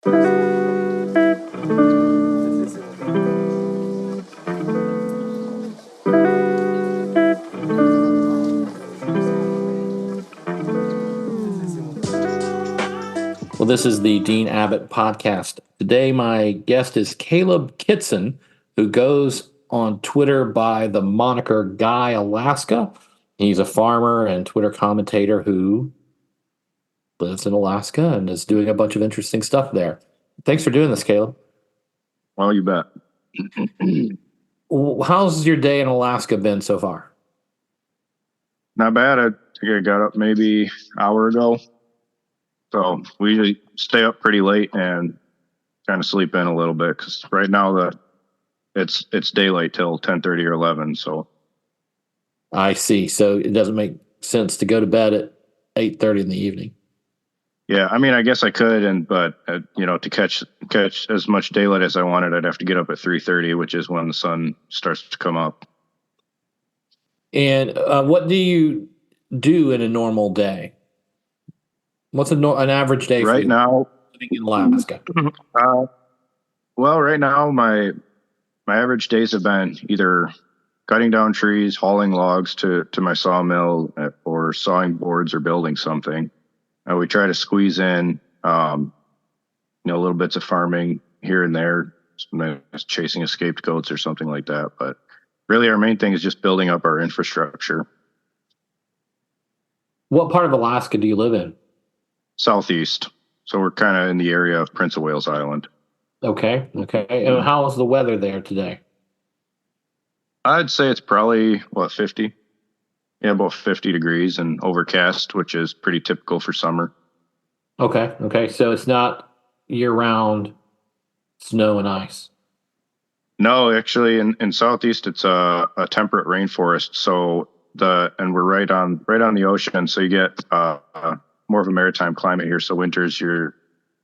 Well, this is the Dean Abbott podcast. Today, my guest is Caleb Kirtser, who goes on Twitter by the moniker Guy Alaska. He's a farmer and Twitter commentator who lives in Alaska and is doing a bunch of interesting stuff there. Thanks for doing this, Caleb. Well, you bet. How's your day in Alaska been so far? Not bad. I think I got up maybe an hour ago. So we usually stay up pretty late and kind of sleep in a little bit because right now it's daylight till 10:30 or 11. So I see. So it doesn't make sense to go to bed at 8:30 in the evening. yeah, I mean, I guess I could, but to catch as much daylight as I wanted, I'd have to get up at 3:30, which is when the sun starts to come up. And what do you do in a normal day? What's an average day right for you now living in Alaska? Well, right now my average days have been either cutting down trees, hauling logs to my sawmill, or sawing boards or building something. We try to squeeze in, little bits of farming here and there, sometimes chasing escaped goats or something like that. But really, our main thing is just building up our infrastructure. What part of Alaska do you live in? Southeast. So we're kind of in the area of Prince of Wales Island. Okay. And how is the weather there today? I'd say it's probably, 50? Yeah, about 50 degrees and overcast, which is pretty typical for summer. Okay. So it's not year-round snow and ice. No, actually, in Southeast, it's a temperate rainforest. So and we're right on the ocean. So you get more of a maritime climate here. So winters, you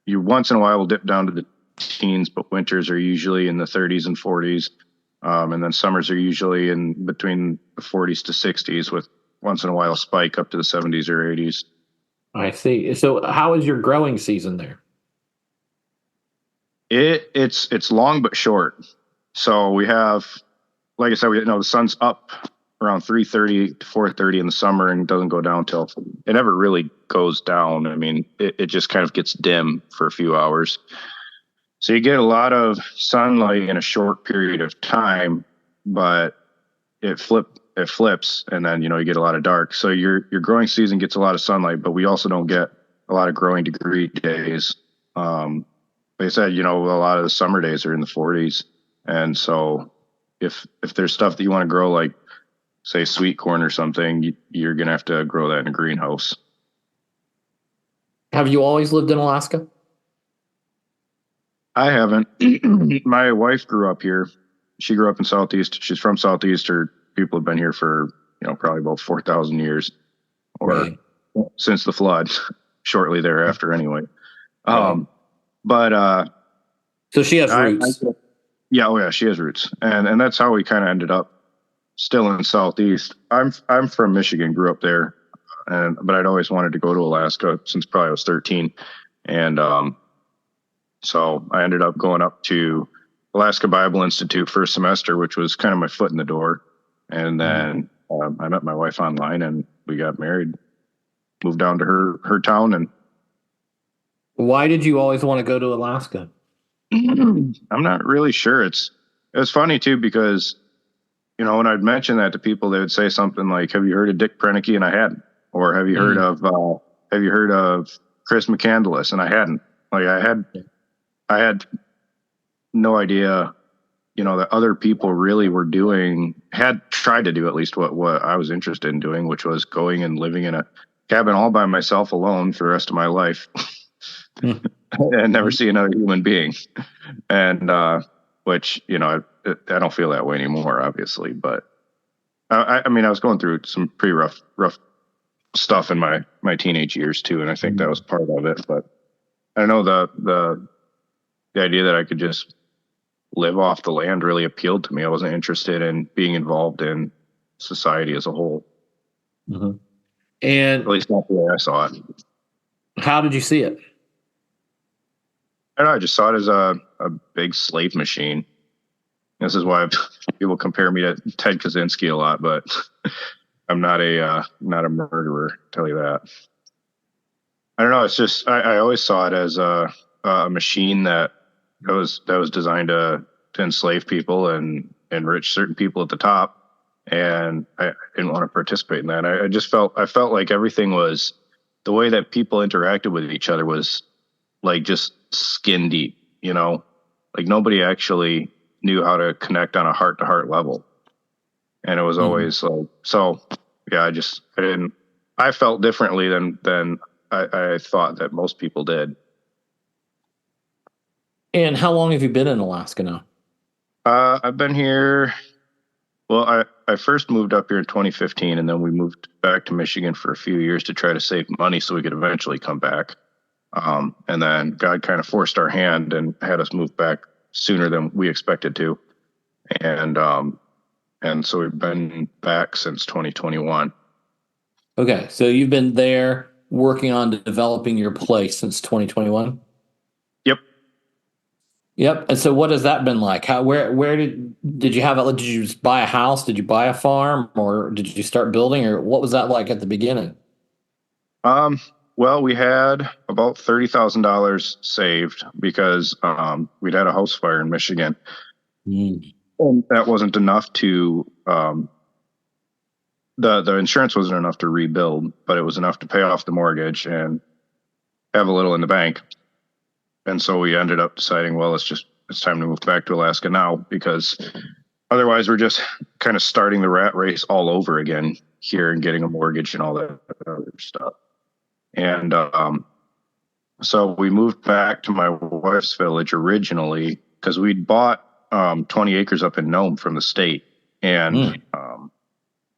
once in a while will dip down to the teens, but winters are usually in the 30s and 40s. And then summers are usually in between the 40s to 60s, with once in a while a spike up to the 70s or 80s. I see. So how is your growing season there? It's long but short. So we have, like I said, the sun's up around 3:30 to 4:30 in the summer and doesn't go down till it never really goes down. I mean, it just kind of gets dim for a few hours. So you get a lot of sunlight in a short period of time, but it flips, and then you get a lot of dark. So your growing season gets a lot of sunlight, but we also don't get a lot of growing degree days. Like I said, a lot of the summer days are in the 40s, and so if there's stuff that you want to grow, like say sweet corn or something, you're gonna have to grow that in a greenhouse. Have you always lived in Alaska? I haven't. My wife grew up here. She grew up in Southeast. She's from Southeast. Her people have been here for, probably about 4,000 years, or right. Since the flood, shortly thereafter anyway. Right. But so she has roots. Yeah, she has roots. And that's how we kind of ended up still in Southeast. I'm from Michigan, grew up there, but I'd always wanted to go to Alaska since probably I was 13. And so I ended up going up to Alaska Bible Institute first semester, which was kind of my foot in the door. And then I met my wife online and we got married, moved down to her town. And why did you always want to go to Alaska? I'm not really sure. It was funny too, because, when I'd mention that to people, they would say something like, have you heard of Dick Prenneke? And I hadn't. Or have you heard of Chris McCandless? And I hadn't. Like I had no idea, that other people really had tried to do at least what I was interested in doing, which was going and living in a cabin all by myself alone for the rest of my life and never see another human being. And, which, I don't feel that way anymore, obviously, but I was going through some pretty rough stuff in my teenage years too. And I think that was part of it, but I know the idea that I could just live off the land really appealed to me. I wasn't interested in being involved in society as a whole. Mm-hmm. And at least not the way I saw it. How did you see it? I don't know, I just saw it as a big slave machine. This is why people compare me to Ted Kaczynski a lot, but I'm not a murderer. I'll tell you that. I don't know. It's just I always saw it as a machine that was designed to enslave people and enrich certain people at the top, and I didn't want to participate in that. I felt like everything was the way that people interacted with each other was like just skin deep, like nobody actually knew how to connect on a heart to heart level, and it was always like so. Yeah, I felt differently than I thought that most people did. And how long have you been in Alaska now? I've been here. Well, I first moved up here in 2015, and then we moved back to Michigan for a few years to try to save money so we could eventually come back. And then God kind of forced our hand and had us move back sooner than we expected to. And so we've been back since 2021. Okay, so you've been there working on developing your place since 2021? Yep. Yep. And so what has that been like? Where did you have it? Did you just buy a house? Did you buy a farm, or did you start building, or what was that like at the beginning? Well, we had about $30,000 saved because we'd had a house fire in Michigan. And that wasn't enough to the insurance wasn't enough to rebuild, but it was enough to pay off the mortgage and have a little in the bank. And so we ended up deciding, well, it's time to move back to Alaska now, because otherwise we're just kind of starting the rat race all over again here and getting a mortgage and all that other stuff. And so we moved back to my wife's village originally because we'd bought 20 acres up in Nome from the state. And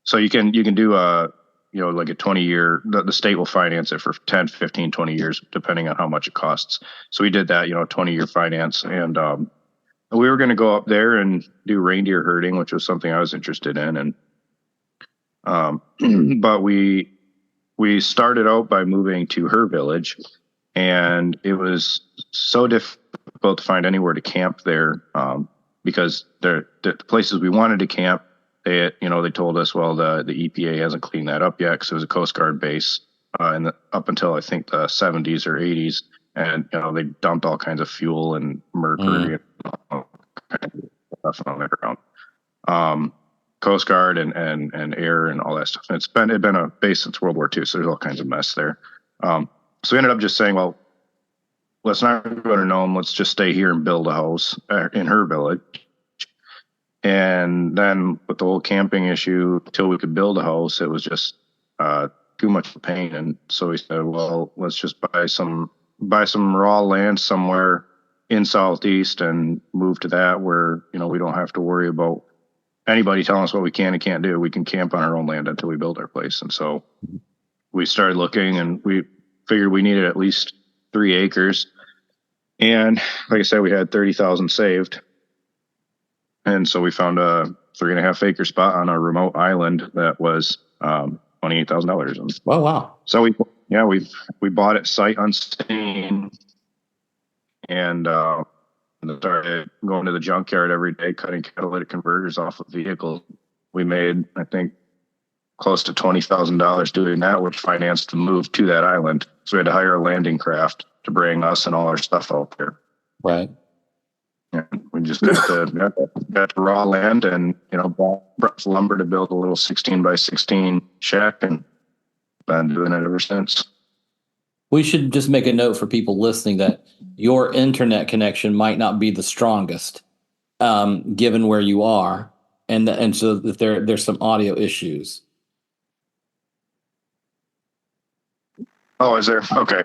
so you can do like a 20-year, the state will finance it for 10, 15, 20 years, depending on how much it costs. So we did that, 20-year finance. And we were going to go up there and do reindeer herding, which was something I was interested in. And but we started out by moving to her village, and it was so difficult to find anywhere to camp there because the places we wanted to camp, they told us, well, the EPA hasn't cleaned that up yet because it was a Coast Guard base up until I think the 70s or 80s, and they dumped all kinds of fuel and mercury and all kinds of stuff on the ground. Coast Guard and air and all that stuff. And it'd been a base since World War II, so there's all kinds of mess there. So we ended up just saying, well, let's not go to Nome. Let's just stay here and build a house in her village. And then with the whole camping issue, till we could build a house, it was just too much pain. And so we said, well, let's just buy some raw land somewhere in Southeast and move to that where, we don't have to worry about anybody telling us what we can and can't do. We can camp on our own land until we build our place. And so we started looking, and we figured we needed at least 3 acres. And like I said, we had 30,000 saved. And so we found a 3.5 acre spot on a remote island that was $28,000. Oh, wow. So we bought it sight unseen, and started going to the junkyard every day, cutting catalytic converters off of vehicles. We made, I think, close to $20,000 doing that, which financed the move to that island. So we had to hire a landing craft to bring us and all our stuff out there. Right. And we just got the raw land and, brought lumber to build a little 16 by 16 shack, and been doing it ever since. We should just make a note for people listening that your internet connection might not be the strongest, given where you are, and so that there's some audio issues. Oh, is there? Okay.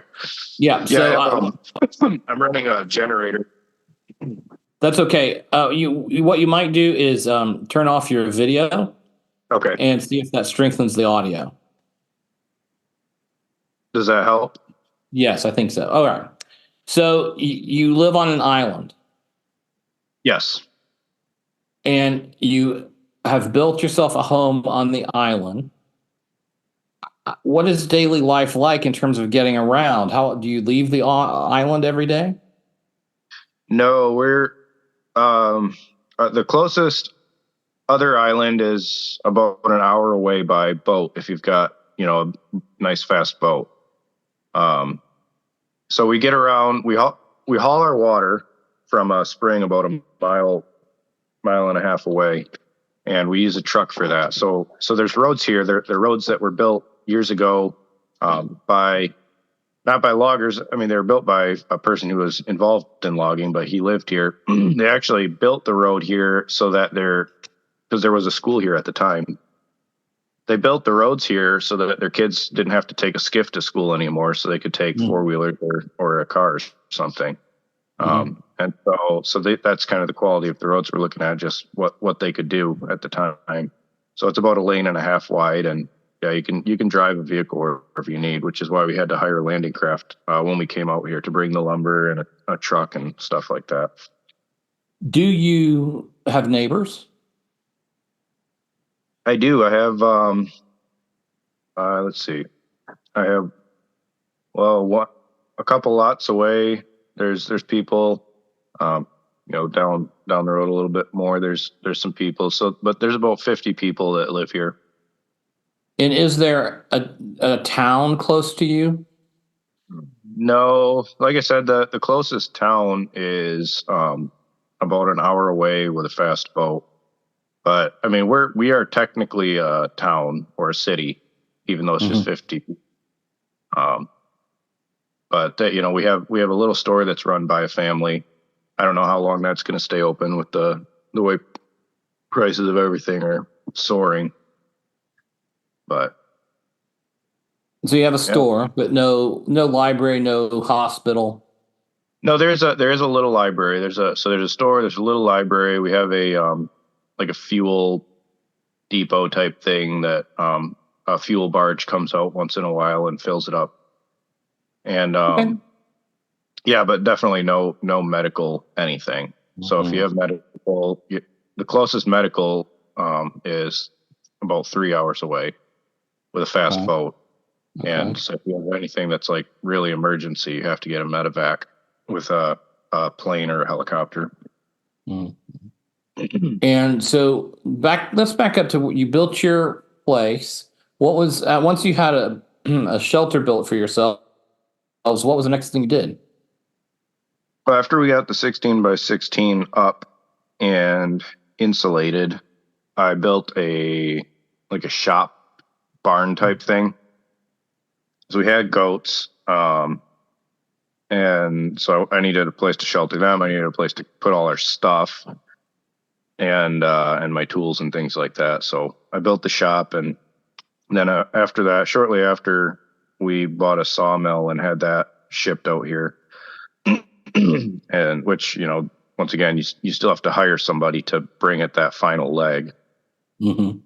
Yeah. So I'm running a generator. That's okay. What you might do is turn off your video. Okay. And see if that strengthens the audio. Does that help? Yes, I think so. All right. So you live on an island. Yes. And you have built yourself a home on the island. What is daily life like in terms of getting around? How do you leave the island every day? No, we're the closest other island is about an hour away by boat if you've got, a nice fast boat. So we get around, we haul our water from a spring about a mile and a half away, and we use a truck for that. So there's roads here. They're roads that were built years ago by not by loggers. I mean, they were built by a person who was involved in logging, but he lived here. They actually built the road here so that because there was a school here at the time. They built the roads here so that their kids didn't have to take a skiff to school anymore, so they could take four-wheelers or a car or something. And so that's kind of the quality of the roads we're looking at, just what they could do at the time. So it's about a lane and a half wide, and yeah, you can drive a vehicle wherever you need, which is why we had to hire a landing craft when we came out here to bring the lumber and a truck and stuff like that. Do you have neighbors? I do. I have, let's see. I have, a couple lots away. There's people, down the road a little bit more. There's some people. But there's about 50 people that live here. And is there a town close to you? No, like I said, the closest town is about an hour away with a fast boat. But I mean, we are technically a town or a city, even though it's just 50. But we have a little store that's run by a family. I don't know how long that's going to stay open with the way prices of everything are soaring. But so you have a store, but no library, no hospital. No, there is a little library. There's a store. There's a little library. We have a like a fuel depot type thing that a fuel barge comes out once in a while and fills it up. And yeah, but definitely no medical anything. So if you have medical, the closest medical is about 3 hours away with a fast boat. Okay. And so if you have anything that's like really emergency, you have to get a medevac with a plane or a helicopter. And so let's back up to what you built your place. What was once you had a shelter built for yourself? What was the next thing you did? Well, after we got the 16 by 16 up and insulated, I built a shop barn type thing. So we had goats, and so I needed a place to shelter them. I needed a place to put all our stuff and my tools and things like that. So I built the shop, and then after that, shortly after, we bought a sawmill and had that shipped out here. And which, once again, you still have to hire somebody to bring it that final leg. And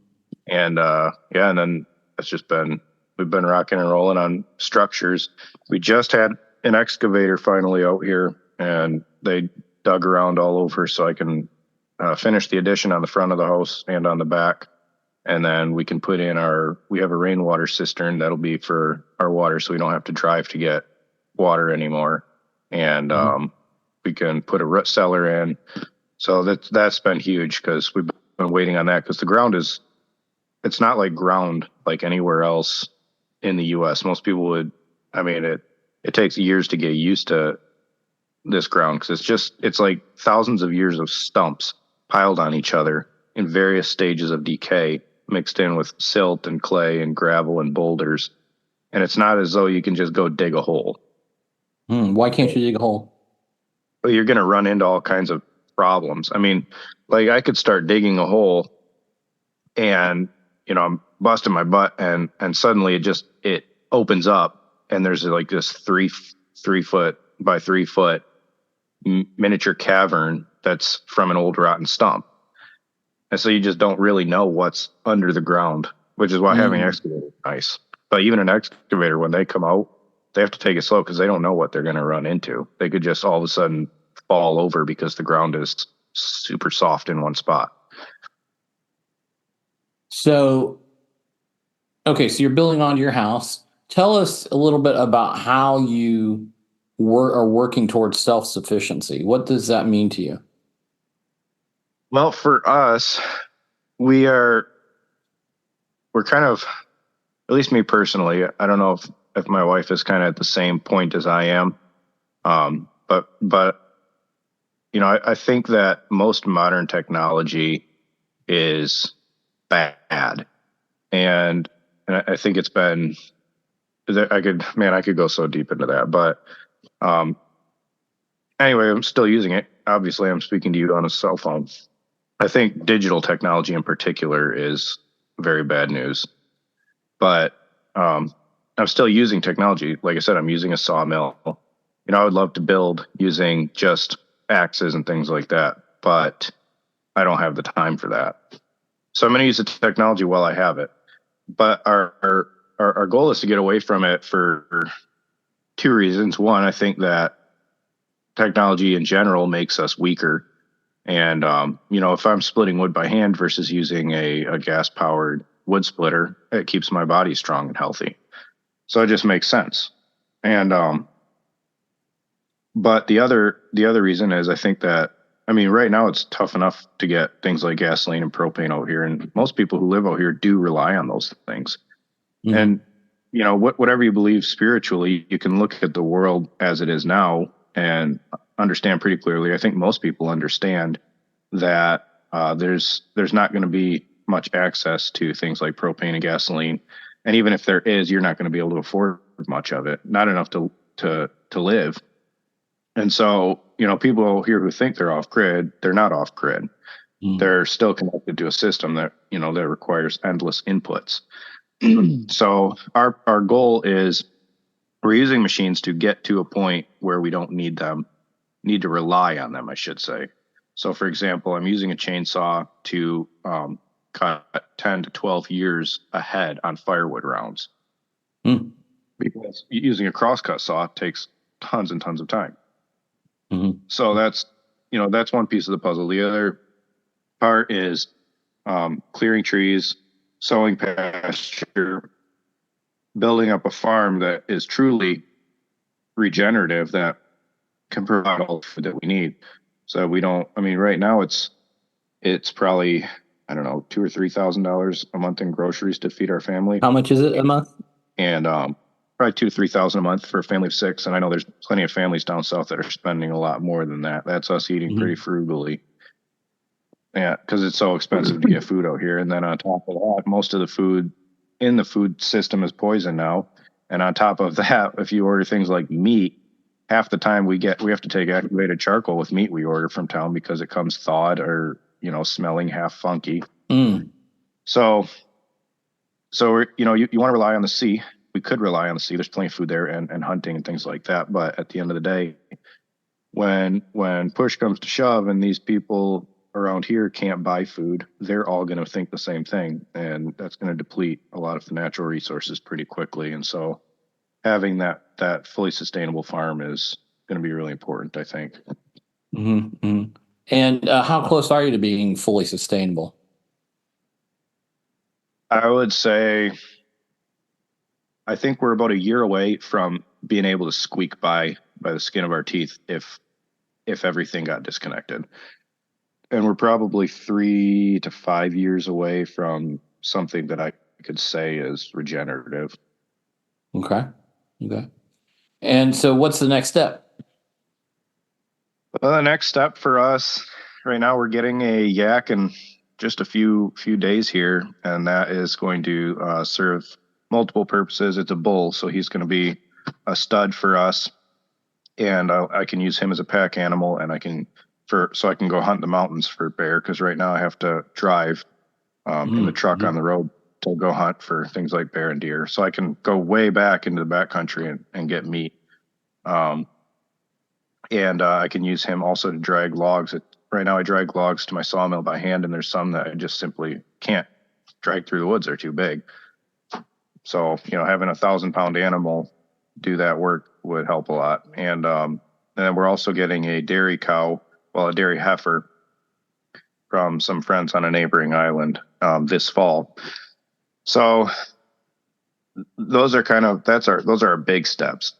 and then we've been rocking and rolling on structures. We just had an excavator finally out here, and they dug around all over so I can finish the addition on the front of the house and on the back. And then we can put in we have a rainwater cistern that'll be for our water, so we don't have to drive to get water anymore. And we can put a root cellar in. So that's been huge because we've been waiting on that, because the ground it's not like ground like anywhere else in the U.S. Most people it takes years to get used to this ground, because it's like thousands of years of stumps piled on each other in various stages of decay, mixed in with silt and clay and gravel and boulders. And it's not as though you can just go dig a hole. Why can't you dig a hole? Well, you're going to run into all kinds of problems. I mean, like, I could start digging a hole and, I'm busting my butt, and suddenly it opens up, and there's like this 3 foot by 3 foot miniature cavern that's from an old rotten stump. And so you just don't really know what's under the ground, which is why having an excavator is nice. But even an excavator, when they come out, they have to take it slow because they don't know what they're going to run into. They could just all of a sudden fall over because the ground is super soft in one spot. So, okay, so you're building onto your house. Tell us a little bit about how you are working towards self-sufficiency. What does that mean to you? Well, for us, we're kind of, at least me personally, I don't know if my wife is kind of at the same point as I am. But I think that most modern technology is bad. And I think it's been, I could go so deep into that, but anyway, I'm still using it. Obviously, I'm speaking to you on a cell phone. I think digital technology in particular is very bad news, but I'm still using technology. Like I said, I'm using a sawmill. I would love to build using just axes and things like that, but I don't have the time for that. So I'm going to use the technology while I have it. But our goal is to get away from it for two reasons. One, I think that technology in general makes us weaker. And, if I'm splitting wood by hand versus using a gas powered wood splitter, it keeps my body strong and healthy. So it just makes sense. And, but the other reason is I think that, right now it's tough enough to get things like gasoline and propane out here. And most people who live out here do rely on those things. Mm-hmm. And, whatever you believe spiritually, you can look at the world as it is now and understand pretty clearly. I think most people understand that there's not going to be much access to things like propane and gasoline. And even if there is, you're not going to be able to afford much of it, not enough to live. And so, people here who think they're off grid, they're not off grid. Mm. They're still connected to a system that, that requires endless inputs. So our goal is we're using machines to get to a point where we don't need to rely on them, I should say. So for example, I'm using a chainsaw to cut 10 to 12 years ahead on firewood rounds. Mm. Because using a crosscut saw takes tons and tons of time. Mm-hmm. So that's one piece of the puzzle. The other part is clearing trees, sowing pasture, building up a farm that is truly regenerative, that can provide all the food that we need. So we don't, right now it's probably, I don't know, $2,000 or $3,000 a month in groceries to feed our family. How much is it a month? And probably $2,000 to $3,000 a month for a family of 6. And I know there's plenty of families down south that are spending a lot more than that. That's us eating pretty frugally. Yeah, because it's so expensive to get food out here. And then on top of that, most of the food in the food system is poison now. And on top of that, if you order things like meat, half the time we have to take activated charcoal with meat we order from town because it comes thawed or, smelling half funky. Mm. So we're, you want to rely on the sea. We could rely on the sea. There's plenty of food there and hunting and things like that. But at the end of the day, when push comes to shove and these people around here can't buy food, they're all going to think the same thing. And that's going to deplete a lot of the natural resources pretty quickly. And so having that fully sustainable farm is going to be really important, I think. Mm-hmm. And how close are you to being fully sustainable? I would say, I think we're about a year away from being able to squeak by the skin of our teeth if everything got disconnected. And we're probably 3 to 5 years away from something that I could say is regenerative. Okay. And so what's the next step? Well, the next step for us right now, we're getting a yak in just a few days here, and that is going to serve multiple purposes. It's a bull, so he's going to be a stud for us, and I can use him as a pack animal, and I can go hunt the mountains for bear, because right now I have to drive in the truck on the road to go hunt for things like bear and deer. So I can go way back into the backcountry and get meat. And I can use him also to drag logs. Right now I drag logs to my sawmill by hand, and there's some that I just simply can't drag through the woods. They're too big. So, having a 1,000-pound animal do that work would help a lot. And then we're also getting a dairy heifer from some friends on a neighboring island this fall. So those are kind of those are our big steps.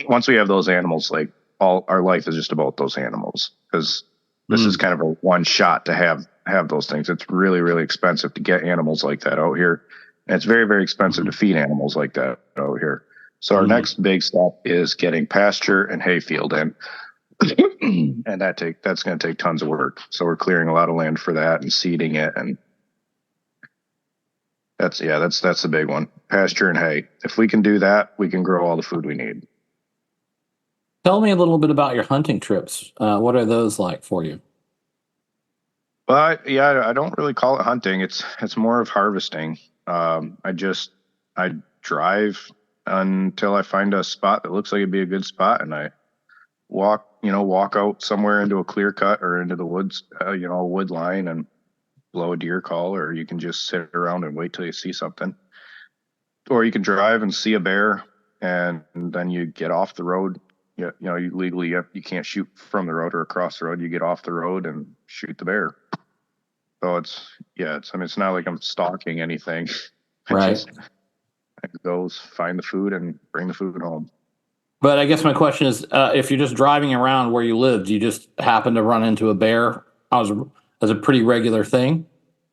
Once we have those animals, like all our life is just about those animals, because this is kind of a one shot to have those things. It's really, really expensive to get animals like that out here, and it's very, very expensive to feed animals like that out here. So our next big step is getting pasture and hayfield in. And that's going to take tons of work. So we're clearing a lot of land for that and seeding it, and that's the big one. Pasture and hay. If we can do that, we can grow all the food we need. Tell me a little bit about your hunting trips. What are those like for you? But I don't really call it hunting. It's more of harvesting. I drive until I find a spot that looks like it'd be a good spot, and I walk out somewhere into a clear cut or into the woods, a wood line, and blow a deer call, or you can just sit around and wait till you see something. Or you can drive and see a bear, and then you get off the road. You legally you can't shoot from the road or across the road. You get off the road and shoot the bear. So it's not like I'm stalking anything. Right. I go find the food and bring the food home. But I guess my question is, if you're just driving around where you live, do you just happen to run into a bear as a pretty regular thing?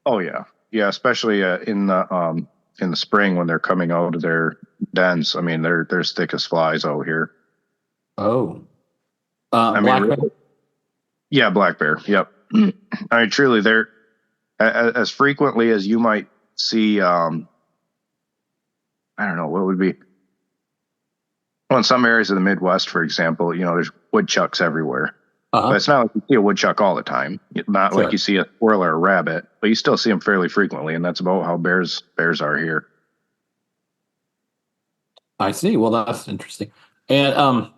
Oh yeah, especially in the spring when they're coming out of their dens. I mean, they're as thick as flies out here. Oh, black bear? Yeah, black bear. Yep. I mean, truly, they're as frequently as you might see. I don't know what would be. Well, in some areas of the Midwest, for example, there's woodchucks everywhere. But it's not like you see a woodchuck all the time. Not like you see a squirrel or a rabbit, but you still see them fairly frequently, and that's about how bears are here. I see. Well, that's interesting. And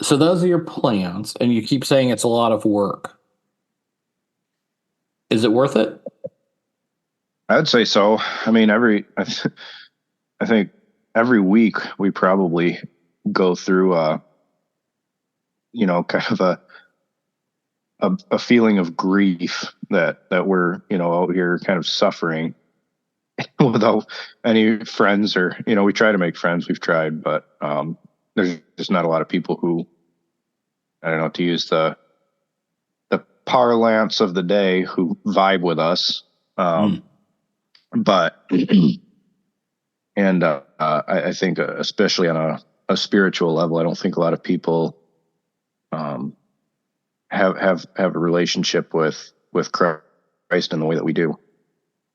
so those are your plans, and you keep saying it's a lot of work. Is it worth it? I'd say so. I mean, I think every week we probably go through kind of a feeling of grief that we're out here kind of suffering without any friends, or we try to make friends. We've tried, but there's just not a lot of people who, I don't know, to use the parlance of the day, who vibe with us. But and I think especially on a spiritual level, I don't think a lot of people have a relationship with Christ in the way that we do,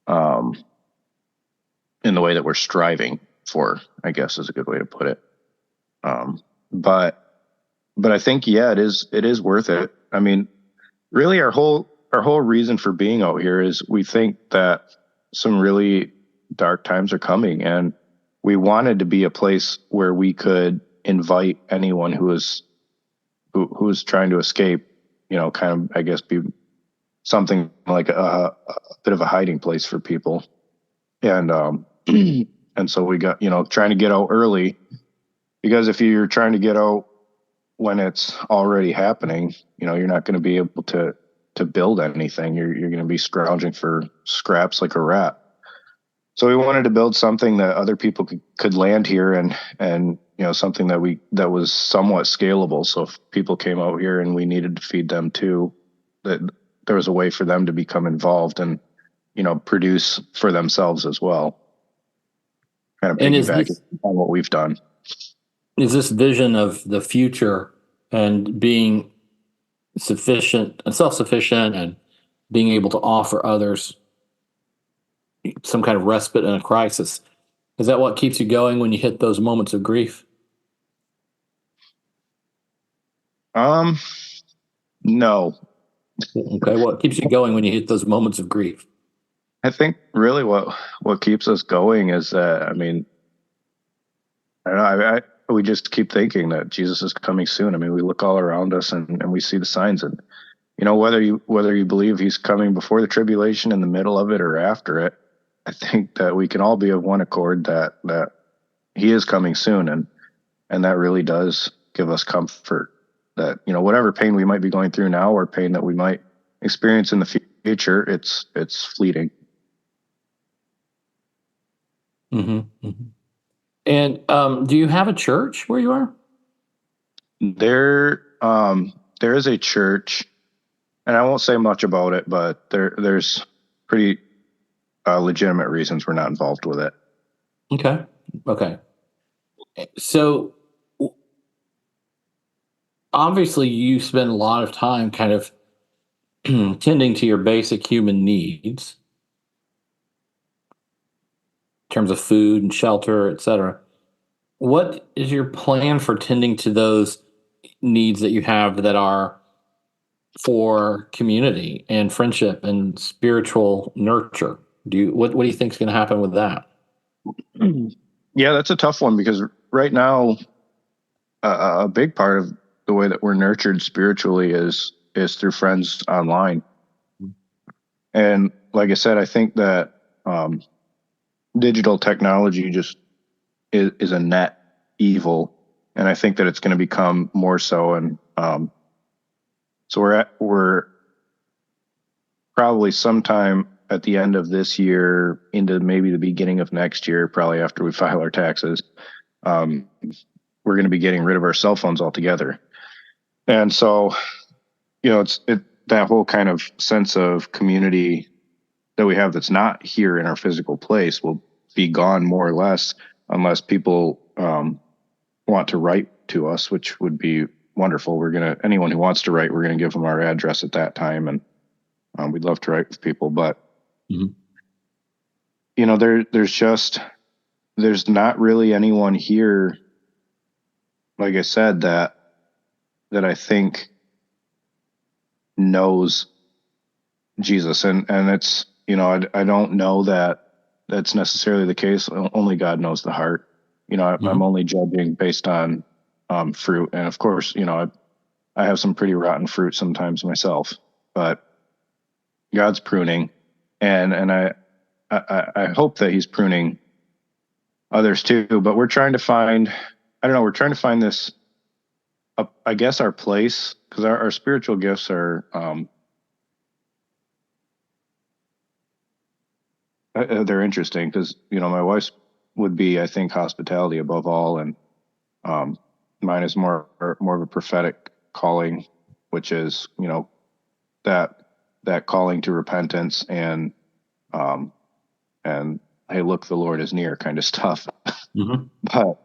in the way that we're striving for, I guess is a good way to put it. But I think, it is worth it. I mean, really our whole reason for being out here is we think that some really dark times are coming, and we wanted to be a place where we could invite anyone who was trying to escape, kind of, I guess, be something like a bit of a hiding place for people. And and so we got, trying to get out early, because if you're trying to get out when it's already happening, you're not going to be able to build anything. You're going to be scrounging for scraps like a rat. So we wanted to build something that other people could land here, and something that was somewhat scalable. So if people came out here and we needed to feed them too, that there was a way for them to become involved and produce for themselves as well. Kind of piggybacking on what we've done. Is this vision of the future and being sufficient and self-sufficient and being able to offer others some kind of respite in a crisis, is that what keeps you going when you hit those moments of grief? No. Okay, what keeps you going when you hit those moments of grief? I think really what keeps us going is that, I mean, I don't know, we just keep thinking that Jesus is coming soon. I mean, we look all around us and we see the signs, and whether you believe he's coming before the tribulation, in the middle of it, or after it, I think that we can all be of one accord that he is coming soon, and that really does give us comfort that whatever pain we might be going through now, or pain that we might experience in the future, it's fleeting. Mm-hmm. Mm-hmm. And do you have a church where you are? There is a church, and I won't say much about it, but there's pretty legitimate reasons we're not involved with it. Okay. Okay. So obviously, you spend a lot of time kind of tending to your basic human needs in terms of food and shelter, et cetera. What is your plan for tending to those needs that you have that are for community and friendship and spiritual nurture? What do you think is going to happen with that? Yeah, that's a tough one because right now, a big part of the way that we're nurtured spiritually is through friends online. And like I said, I think that digital technology just is a net evil, and I think that it's going to become more so. And so we're probably sometime at the end of this year into maybe the beginning of next year, probably after we file our taxes, we're going to be getting rid of our cell phones altogether. And so, it's that whole kind of sense of community that we have that's not here in our physical place will be gone more or less, unless people want to write to us, which would be wonderful. Anyone who wants to write, we're going to give them our address at that time, and we'd love to write with people. But Mm-hmm. There's not really anyone here, like I said, that I think knows Jesus, and it's I don't know that that's necessarily the case. Only God knows the heart. Mm-hmm. I'm only judging based on fruit, and of course, I have some pretty rotten fruit sometimes myself, but God's pruning, and I hope that He's pruning others too. But we're trying to find, I don't know, we're trying to find this, I guess, our place, because our spiritual gifts are they're interesting, because my wife's would be, I think, hospitality above all, and mine is more of a prophetic calling, which is that calling to repentance and hey, look, the Lord is near kind of stuff. Mm-hmm. But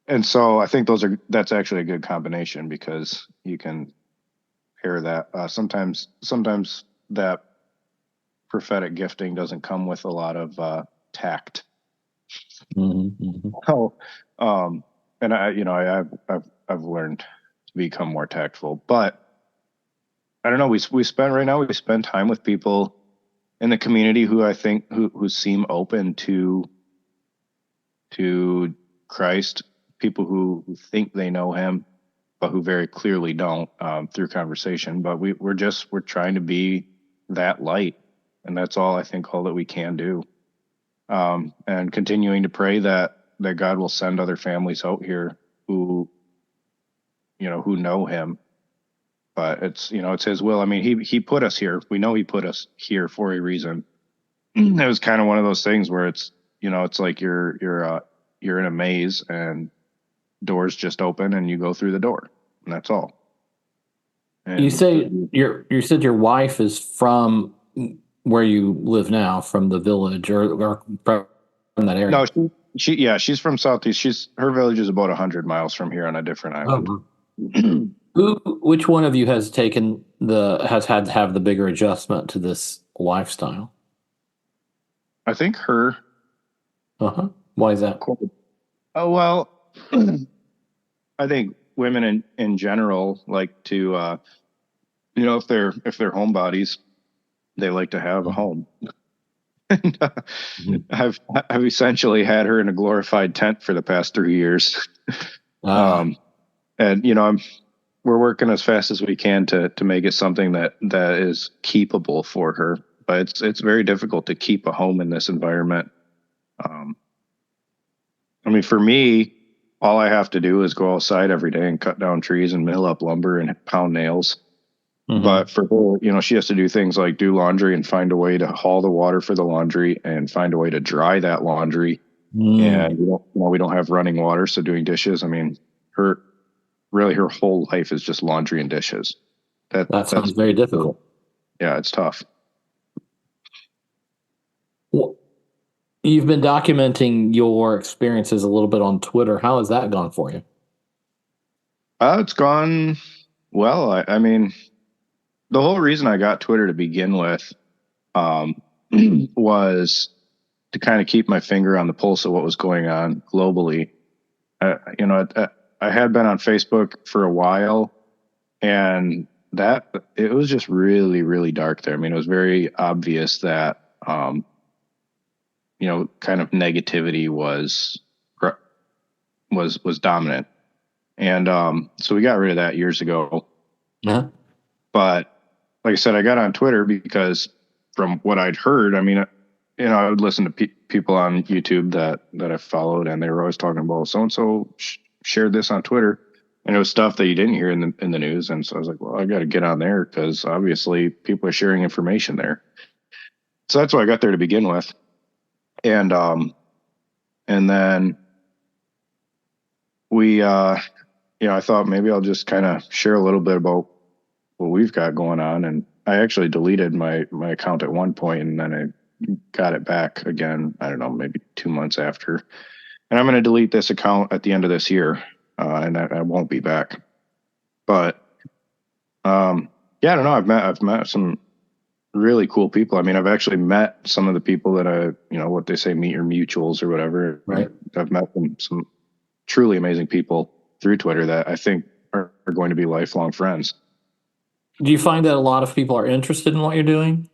and so I think that's actually a good combination, because you can pair that. Sometimes that prophetic gifting doesn't come with a lot of tact. Mm-hmm. So, and I've learned to become more tactful, but I don't know. We spend time with people in the community who I think who seem open to Christ, people who think they know Him, but who very clearly don't, through conversation. But we're trying to be that light, and that's all that we can do. And continuing to pray that God will send other families out here who know Him. But it's His will. I mean, he put us here. We know He put us here for a reason. It was kind of one of those things where it's like you're in a maze, and doors just open and you go through the door, and that's all. And you said your wife is from where you live now, from the village, or from that area. No, she's from Southeast. Her village is about 100 miles from here on a different island. Which one of you has had to have the bigger adjustment to this lifestyle? I think her. Uh-huh. Why is that? Oh, well, I think women in general like to, if they're homebodies, they like to have a home. And I've essentially had her in a glorified tent for the past 3 years. And we're working as fast as we can to make it something that is keepable for her. But it's very difficult to keep a home in this environment. I mean, for me, all I have to do is go outside every day and cut down trees and mill up lumber and pound nails. But for her, she has to do things like do laundry and find a way to haul the water for the laundry and find a way to dry that laundry. And we don't have running water, so doing dishes. I mean, her whole life is just laundry and dishes. That sounds very difficult. Yeah, it's tough. Well, you've been documenting your experiences a little bit on Twitter. How has that gone for you? It's gone well. I mean, the whole reason I got Twitter to begin with was to kind of keep my finger on the pulse of what was going on globally. I had been on Facebook for a while, and that it was just really, really dark there. I mean, it was very obvious that kind of negativity was dominant, and so we got rid of that years ago. Yeah. But like I said, I got on Twitter because from what I'd heard, I mean, I would listen to people on YouTube that I followed, and they were always talking about so and so shared this on Twitter, and it was stuff that you didn't hear in the news. And so I was like, well, I got to get on there because obviously people are sharing information there. So that's why I got there to begin with, and then we, I thought maybe I'll just kind of share a little bit about what we've got going on, and I actually deleted my account at one point, and then I got it back again, I don't know, maybe 2 months after. And I'm going to delete this account at the end of this year, and I won't be back. But I don't know. I've met some really cool people. I mean, I've actually met some of the people that what they say, meet your mutuals or whatever. Right. I've met some truly amazing people through Twitter that I think are going to be lifelong friends. Do you find that a lot of people are interested in what you're doing?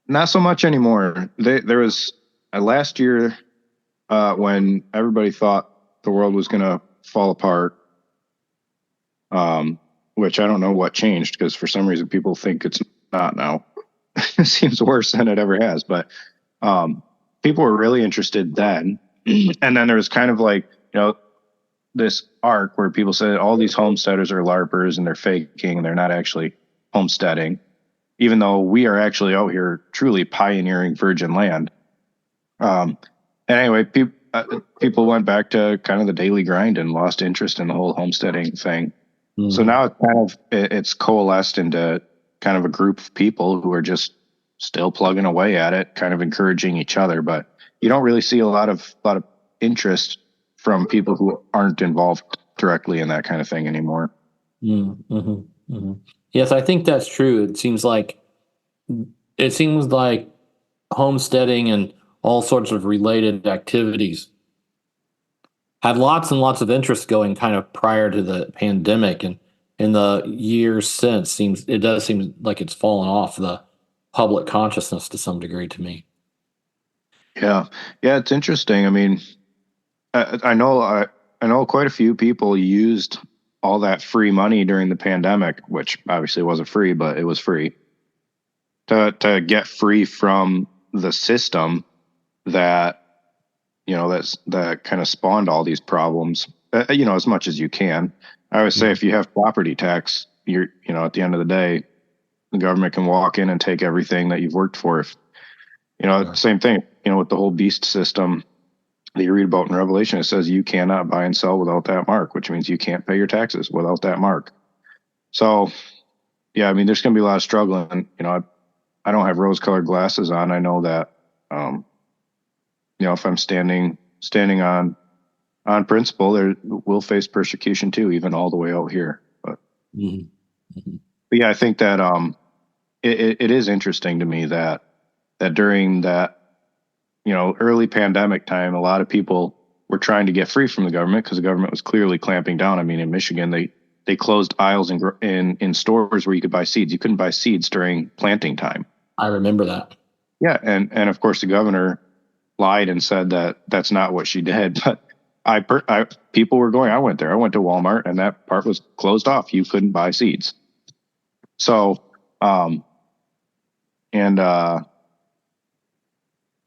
Not so much anymore. There was last year when everybody thought the world was going to fall apart, which I don't know what changed, because for some reason people think it's not now. It seems worse than it ever has. But people were really interested then. And then there was kind of like, this arc where people said all these homesteaders are LARPers and they're faking and they're not actually homesteading, even though we are actually out here truly pioneering virgin land. Anyway, people went back to kind of the daily grind and lost interest in the whole homesteading thing. Mm-hmm. So now it's coalesced into kind of a group of people who are just still plugging away at it, kind of encouraging each other. But you don't really see a lot of interest from people who aren't involved directly in that kind of thing anymore. Mm-hmm. Mm-hmm. Yes, I think that's true. It seems like homesteading and all sorts of related activities had lots and lots of interest going kind of prior to the pandemic, and in the years since, it does seem like it's fallen off the public consciousness to some degree to me. Yeah, it's interesting. I mean, I know quite a few people used all that free money during the pandemic, which obviously wasn't free, but it was free, to get free from the system that that kind of spawned all these problems. As much as you can. I always say, if you have property tax, you're at the end of the day, the government can walk in and take everything that you've worked for. If same thing. With the whole beast system that you read about in Revelation, it says you cannot buy and sell without that mark, which means you can't pay your taxes without that mark. So, yeah, I mean, there's going to be a lot of struggle. And, I don't have rose-colored glasses on. I know that, if I'm standing on principle, we'll face persecution too, even all the way out here. But, but yeah, I think that it is interesting to me that during that, early pandemic time, a lot of people were trying to get free from the government because the government was clearly clamping down. I mean, in Michigan, they closed aisles in stores where you could buy seeds. You couldn't buy seeds during planting time. I remember that. Yeah, and of course the governor lied and said that that's not what she did. But people were going. I went there. I went to Walmart, and that part was closed off. You couldn't buy seeds. So, you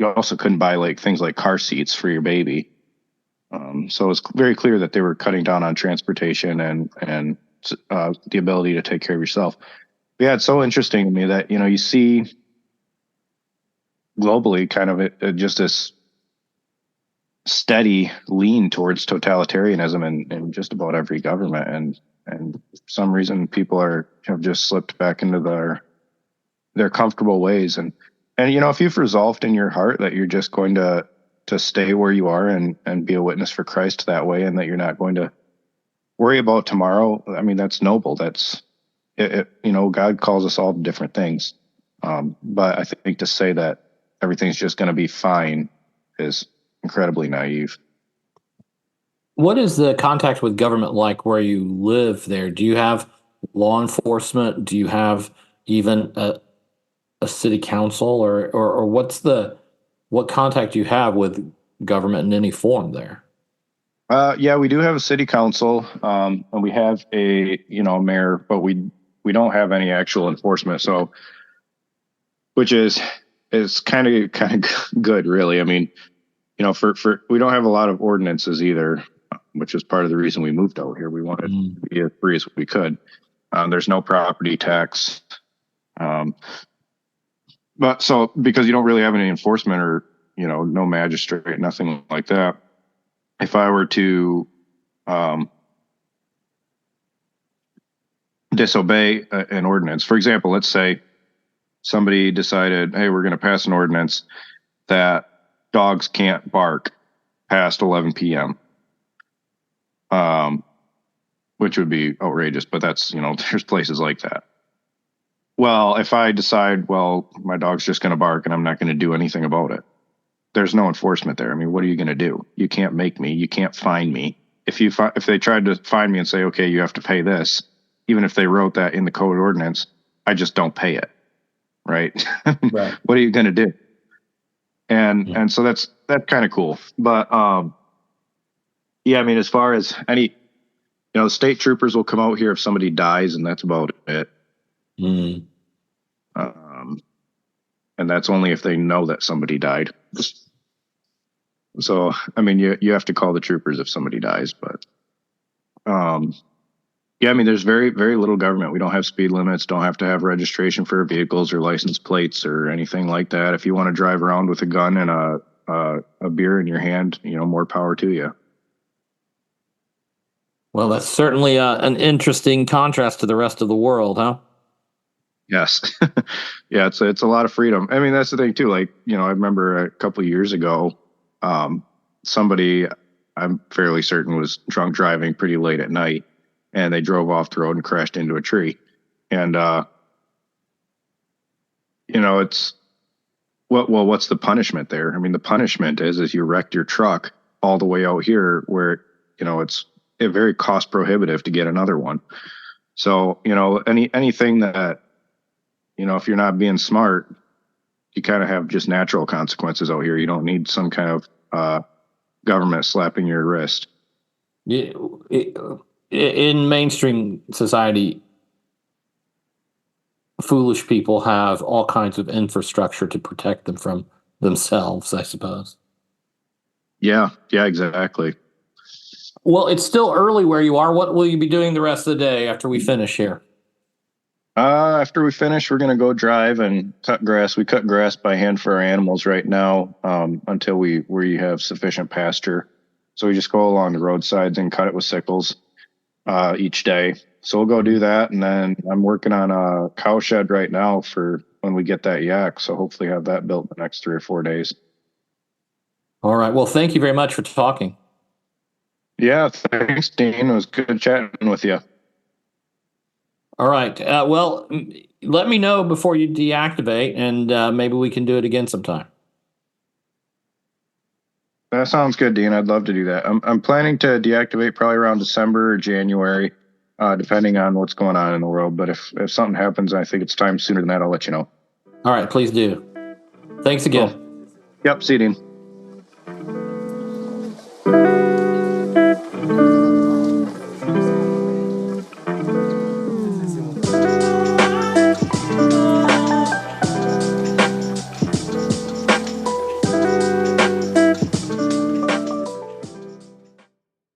also couldn't buy things like car seats for your baby. So it's very clear that they were cutting down on transportation and the ability to take care of yourself. But yeah, it's so interesting to me that, you see globally kind of just this steady lean towards totalitarianism in just about every government, and for some reason people have just slipped back into their comfortable ways, and if you've resolved in your heart that you're just going to stay where you are and be a witness for Christ that way, and that you're not going to worry about tomorrow, I mean, that's noble. That's it. God calls us all to different things, but I think to say that everything's just going to be fine is incredibly naive. What is the contact with government like where you live there? Do you have law enforcement? Do you have even a city council, or what contact you have with government in any form there? Yeah, we do have a city council, and we have a mayor, but we don't have any actual enforcement. So, which is kind of good, really. I mean, for we don't have a lot of ordinances either, which is part of the reason we moved out here. We wanted to be as free as we could. There's no property tax, but so because you don't really have any enforcement or no magistrate, nothing like that. If I were to disobey an ordinance, for example, let's say somebody decided, hey, we're going to pass an ordinance that dogs can't bark past 11 p.m., which would be outrageous, but that's, there's places like that. Well, if I decide, well, my dog's just going to bark and I'm not going to do anything about it, there's no enforcement there. I mean, what are you going to do? You can't make me. You can't fine me. If they tried to fine me and say, okay, you have to pay this, even if they wrote that in the code ordinance, I just don't pay it. Right? Right. What are you going to do? And so that's kind of cool. But yeah, I mean, as far as any, the state troopers will come out here if somebody dies, and that's about it. And that's only if they know that somebody died. So, I mean, you have to call the troopers if somebody dies, but yeah, I mean, there's very, very little government. We don't have speed limits, don't have to have registration for vehicles or license plates or anything like that. If you want to drive around with a gun and a beer in your hand, more power to you. Well, that's certainly an interesting contrast to the rest of the world, huh? Yes. Yeah, it's a lot of freedom. I mean, that's the thing too. Like, I remember a couple of years ago, somebody, I'm fairly certain, was drunk driving pretty late at night, and they drove off the road and crashed into a tree. And it's what's the punishment there? I mean, the punishment is you wrecked your truck all the way out here where it's very cost prohibitive to get another one. So anything that if you're not being smart, you kind of have just natural consequences out here. You don't need some kind of government slapping your wrist. Yeah, in mainstream society, foolish people have all kinds of infrastructure to protect them from themselves, I suppose. Yeah, exactly. Well, it's still early where you are. What will you be doing the rest of the day after we finish here? After we finish, we're going to go drive and cut grass. We cut grass by hand for our animals right now until we have sufficient pasture. So we just go along the roadsides and cut it with sickles each day. So we'll go do that. And then I'm working on a cow shed right now for when we get that yak. So hopefully have that built in the next 3 or 4 days. All right. Well, thank you very much for talking. Yeah, thanks, Dean. It was good chatting with you. All right. Well, let me know before you deactivate, and maybe we can do it again sometime. That sounds good, Dean. I'd love to do that. I'm planning to deactivate probably around December or January, depending on what's going on in the world. But if something happens, I think it's time sooner than that, I'll let you know. All right. Please do. Thanks again. Cool. Yep. See you, Dean.